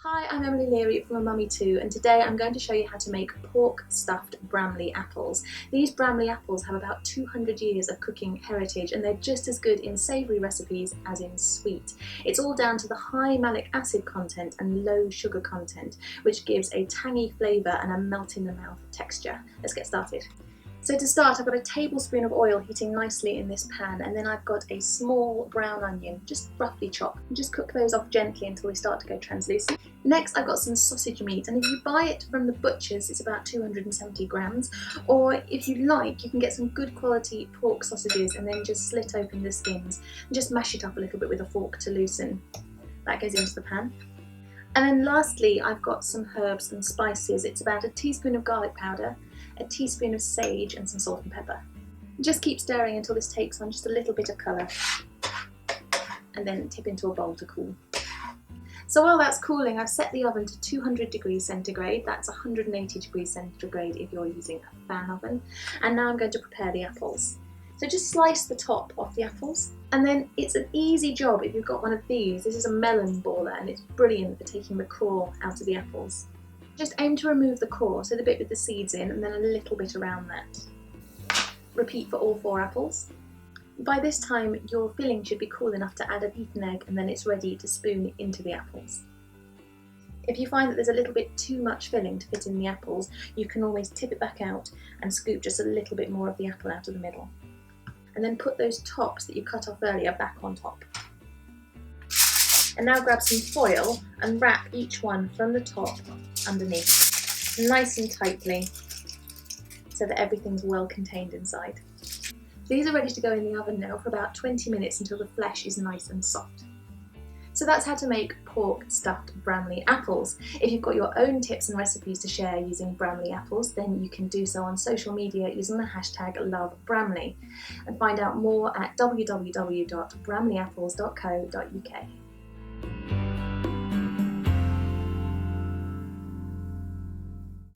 Hi, I'm Emily Leary from A Mummy Too, and today I'm going to show you how to make pork stuffed Bramley apples. These Bramley apples have about 200 years of cooking heritage, and they're just as good in savoury recipes as in sweet. It's all down to the high malic acid content and low sugar content, which gives a tangy flavour and a melt in the mouth texture. Let's get started. So to start, I've got a tablespoon of oil heating nicely in this pan, and then I've got a small brown onion, just roughly chopped. And just cook those off gently until they start to go translucent. Next, I've got some sausage meat, and if you buy it from the butcher's, it's about 270 grams, or if you like, you can get some good quality pork sausages and then just slit open the skins and just mash it up a little bit with a fork to loosen. That goes into the pan. And then lastly, I've got some herbs and spices. It's about a teaspoon of garlic powder, a teaspoon of sage and some salt and pepper. Just keep stirring until this takes on just a little bit of colour, and then tip into a bowl to cool. So while that's cooling, I've set the oven to 200 degrees centigrade. That's 180 degrees centigrade if you're using a fan oven. And now I'm going to prepare the apples. So just slice the top off the apples, and then it's an easy job if you've got one of these. This is a melon baller, and it's brilliant for taking the core out of the apples. Just aim to remove the core, so the bit with the seeds in, and then a little bit around that. Repeat for all 4 apples. By this time, your filling should be cool enough to add a beaten egg, and then it's ready to spoon into the apples. If you find that there's a little bit too much filling to fit in the apples, you can always tip it back out and scoop just a little bit more of the apple out of the middle. And then put those tops that you cut off earlier back on top. And now grab some foil and wrap each one from the top underneath, nice and tightly, so that everything's well contained inside. These are ready to go in the oven now for about 20 minutes until the flesh is nice and soft. So that's how to make pork stuffed Bramley apples. If you've got your own tips and recipes to share using Bramley apples, then you can do so on social media using the hashtag #LoveBramley, and find out more at www.bramleyapples.co.uk.